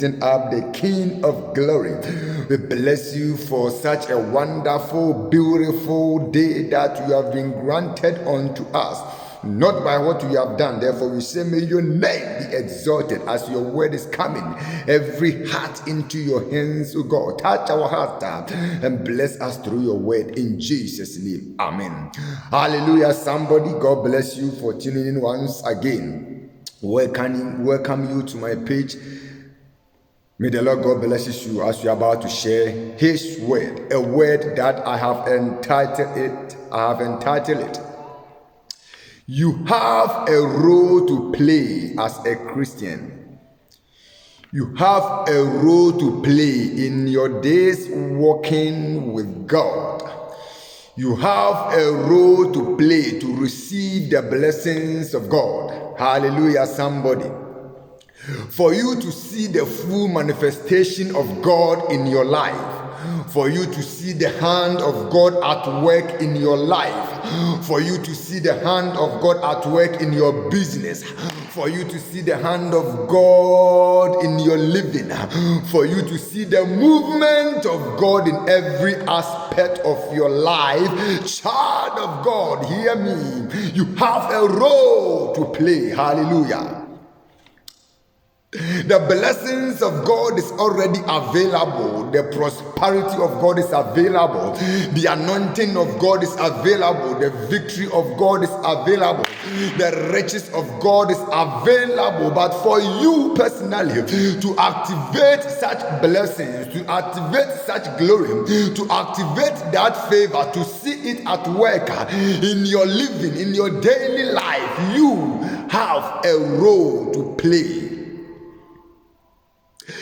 Up the King of Glory. We bless you for such a wonderful, beautiful day that you have been granted unto us, not by what we have done. Therefore, we say, may your name be exalted as your word is coming. Every heart into your hands, O God. Touch our heart and bless us through your word in Jesus' name. Amen. Hallelujah. Somebody, God bless you for tuning in once again. Welcome you to my page. May the Lord God bless you as we are about to share His word, a word that I have entitled it. You have a role to play as a Christian. You have a role to play in your days walking with God. You have a role to play to receive the blessings of God. Hallelujah, somebody. For you to see the full manifestation of God in your life, for you to see the hand of God at work in your life, for you to see the hand of God at work in your business, for you to see the hand of God in your living, for you to see the movement of God in every aspect of your life. Child of God, hear me. You have a role to play. Hallelujah. The blessings of God is already available. The prosperity of God is available. The anointing of God is available. The victory of God is available. The riches of God is available. But for you personally to activate such blessings, to activate such glory, to activate that favor, to see it at work in your living, in your daily life, you have a role to play.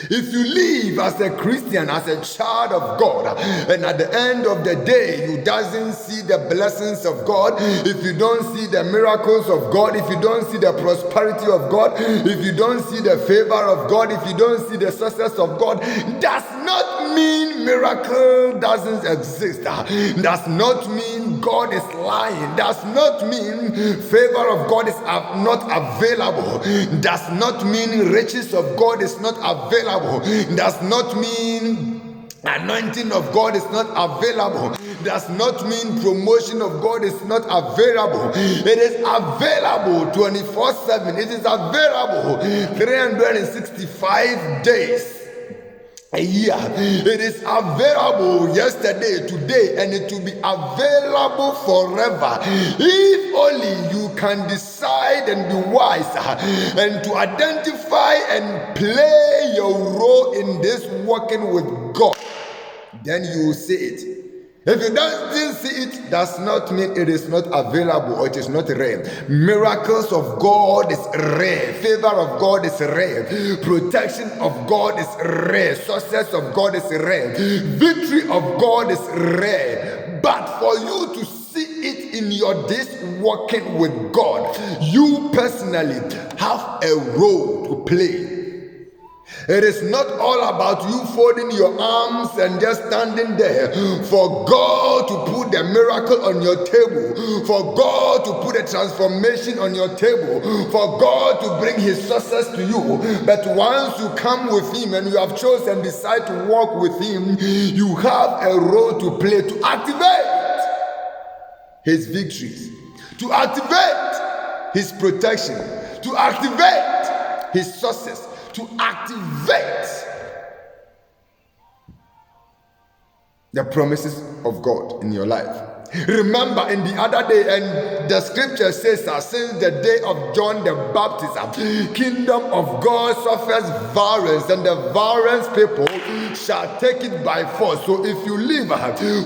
If you live as a Christian, as a child of God, and at the end of the day you doesn't see the blessings of God, if you don't see the miracles of God, if you don't see the prosperity of God, if you don't see the favor of God, if you don't see the success of God, does not mean miracle doesn't exist. Does not mean God is lying. Does not mean favor of God is not available. Does not mean riches of God is not available. Does not mean anointing of God is not available. Does not mean promotion of God is not available. It is available 24/7. It is available 365 days a year. It is available yesterday, today, and it will be available forever. If only you can decide and be wise and to identify and play your role in this walking with God, then you will see it. If you don't see it, does not mean it is not available or it is not rare. Miracles of God is rare. Favor of God is rare. Protection of God is rare. Success of God is rare. Victory of God is rare. But for you to see it in your days walking with God, you personally have a role to play. It is not all about you folding your arms and just standing there for God to put the miracle on your table, for God to put a transformation on your table, for God to bring His success to you. But once you come with Him and you have chosen and decide to walk with Him, you have a role to play to activate His victories, to activate His protection, to activate His success, to activate the promises of God in your life. Remember in the other day, and the scripture says that since the day of John the Baptist, kingdom of God suffers violence, and the violence people shall take it by force. So if you live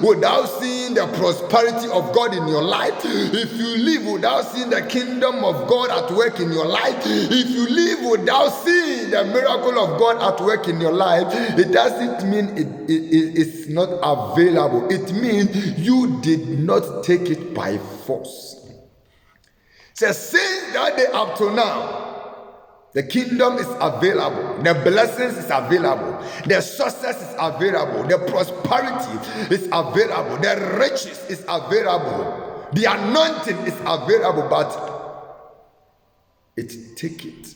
without seeing the prosperity of God in your life, if you live without seeing the kingdom of God at work in your life, if you live without seeing the miracle of God at work in your life, it doesn't mean it's not available. It means you did not take it by force. So since that day up to now, the kingdom is available, the blessings is available, the success is available, the prosperity is available, the riches is available, the anointing is available, but it take it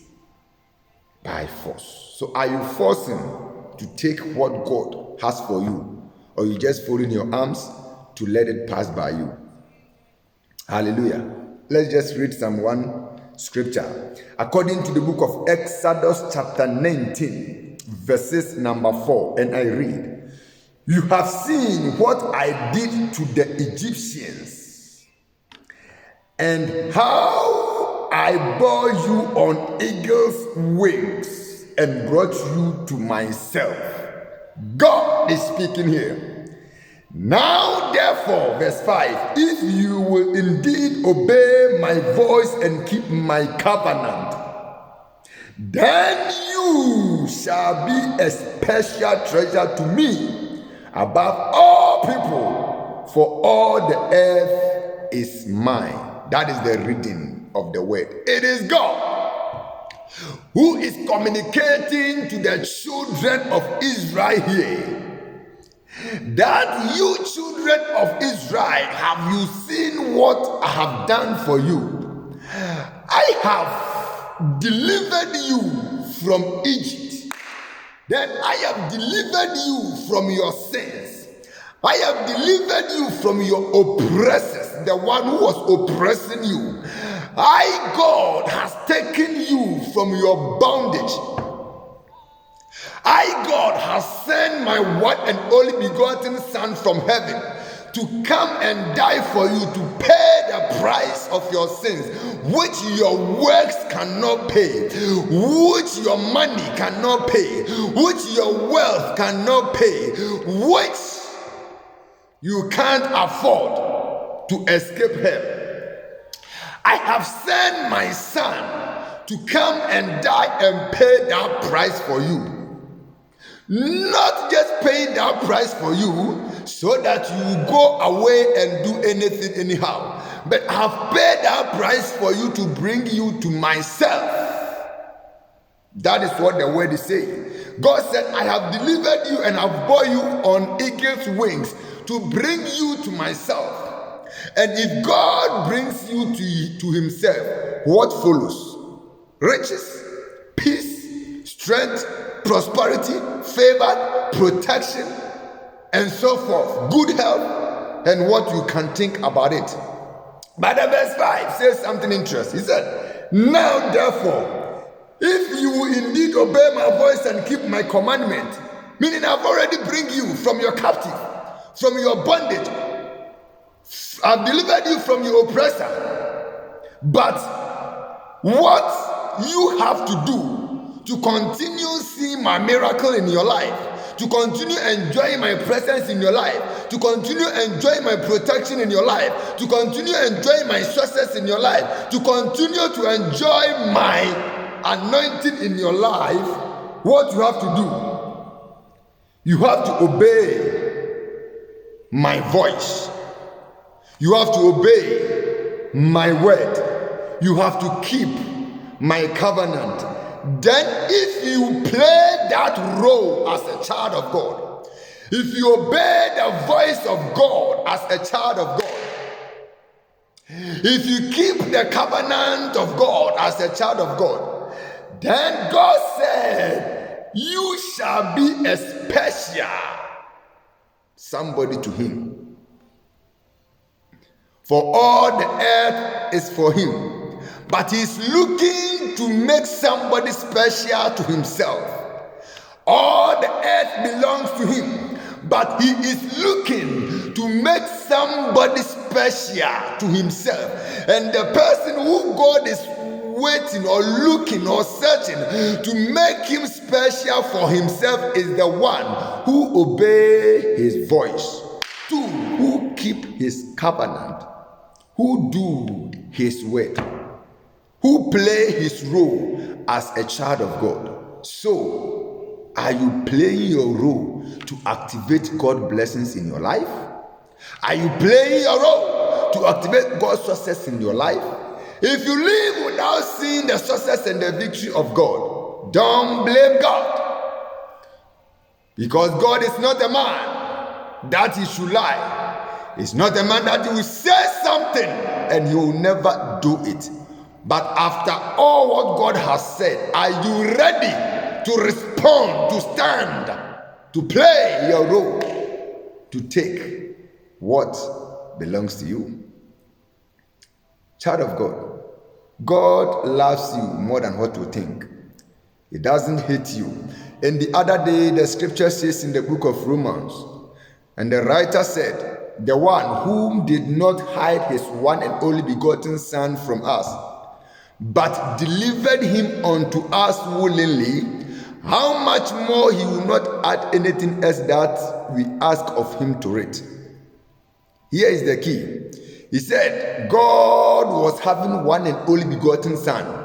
by force. So are you forcing to take what God has for you, or you just folding your arms to let it pass by you? Hallelujah. Let's just read some one scripture. According to the book of Exodus chapter 19, verses number 4, and I read, "You have seen what I did to the Egyptians, and how I bore you on eagle's wings and brought you to myself." God is speaking here. "Now therefore," verse 5, "if you will indeed obey my voice and keep my covenant, then you shall be a special treasure to me above all people, for all the earth is mine." That is the reading of the word. It is God who is communicating to the children of Israel here, that you children of Israel, have you seen what I have done for you? I have delivered you from Egypt. Then I have delivered you from your sins. I have delivered you from your oppressors, the one who was oppressing you. I, God, has taken you from your bondage. I, God, has sent my one and only begotten Son from heaven to come and die for you, to pay the price of your sins, which your works cannot pay, which your money cannot pay, which your wealth cannot pay, which you can't afford to escape hell. I have sent my Son to come and die and pay that price for you. Not just paying that price for you so that you go away and do anything anyhow, but I have paid that price for you to bring you to myself. That is what the word is saying. God said, "I have delivered you and have bore you on eagle's wings to bring you to myself." And if God brings you to himself, what follows? Riches, peace, strength, prosperity, favor, protection, and so forth. Good health, and what you can think about it. But the verse 5 says something interesting. He said, "Now therefore, if you will indeed obey my voice and keep my commandment," meaning I've already bring you from your captive, from your bondage. I've delivered you from your oppressor. But what you have to do to continue seeing my miracle in your life, to continue enjoying my presence in your life, to continue enjoying my protection in your life, to continue enjoying my success in your life, to continue to enjoy my anointing in your life, what you have to do, you have to obey my voice. You have to obey my word. You have to keep my covenant. Then if you play that role as a child of God, if you obey the voice of God as a child of God, if you keep the covenant of God as a child of God, then God said, you shall be a special somebody to him. For all the earth is for him, but he's looking to make somebody special to himself. All the earth belongs to him, but he is looking to make somebody special to himself. And the person who God is waiting or looking or searching to make him special for himself is the one who obeys his voice, two, who keep his covenant, who do his word, who play his role as a child of God. So, are you playing your role to activate God's blessings in your life? Are you playing your role to activate God's success in your life? If you live without seeing the success and the victory of God, don't blame God. Because God is not a man that he should lie. He's not a man that he will say something and he will never do it. But after all what God has said, are you ready to respond, to stand, to play your role, to take what belongs to you? Child of God, God loves you more than what you think. He doesn't hate you. And the other day, the scripture says in the book of Romans, and the writer said, the one whom did not hide his one and only begotten Son from us, but delivered him unto us willingly, how much more he will not add anything else that we ask of him to it. Here is the key. He said, God was having one and only begotten Son.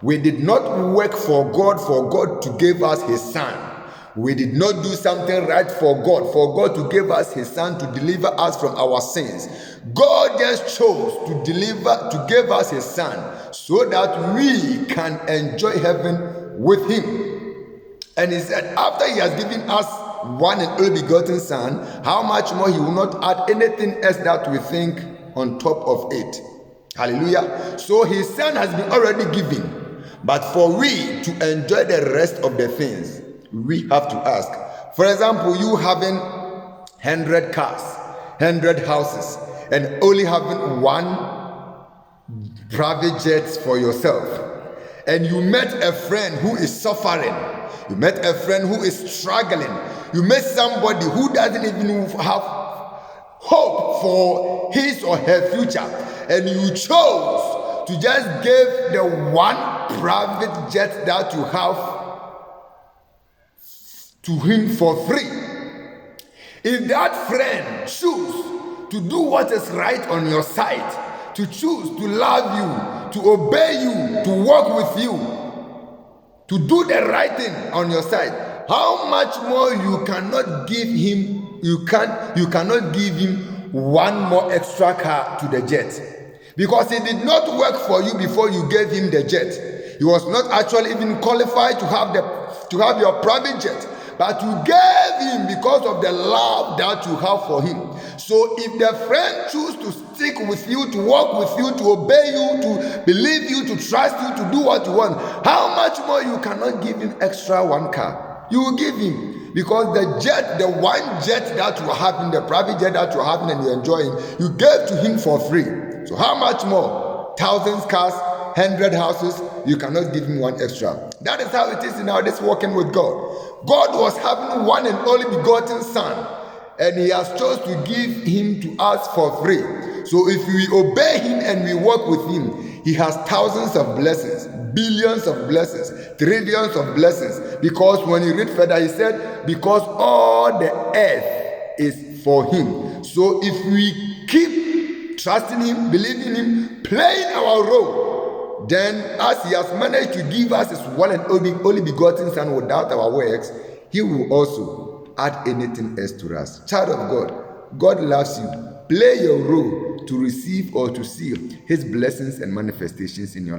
We did not work for God to give us his Son. We did not do something right for God to give us his Son to deliver us from our sins. God just chose to give us his Son so that we can enjoy heaven with him. And he said, after he has given us one and only begotten Son, how much more he will not add anything else that we think on top of it. Hallelujah. So his Son has been already given. But for we to enjoy the rest of the things, we have to ask. For example, you having 100 cars, 100 houses, and only having one private jet for yourself. And you met a friend who is suffering. You met a friend who is struggling. You met somebody who doesn't even have hope for his or her future. And you chose to just give the one private jet that you have to him for free. If that friend choose to do what is right on your side, to choose to love you, to obey you, to walk with you, to do the right thing on your side, how much more you cannot give him, you cannot give him one more extra car to the jet. Because he did not work for you before you gave him the jet. He was not actually even qualified to have your private jet. But you gave him because of the love that you have for him. So if the friend chooses to stick with you, to walk with you, to obey you, to believe you, to trust you, to do what you want, how much more you cannot give him extra one car? You will give him. Because the one jet that you are having, the private jet that you are having and you're enjoying, you gave to him for free. So how much more? Thousands cars, 100 houses, you cannot give him one extra. That is how it is in our this walking with God. God was having one and only begotten Son, and he has chose to give him to us for free. So if we obey him and we walk with him, he has thousands of blessings, billions of blessings, trillions of blessings. Because when you read further, he said, because all the earth is for him. So if we keep trusting him, believing him, playing our role, then as he has managed to give us his one and only begotten Son without our works, he will also add anything else to us. Child of God, God loves you. Play your role to receive or to see his blessings and manifestations in your life.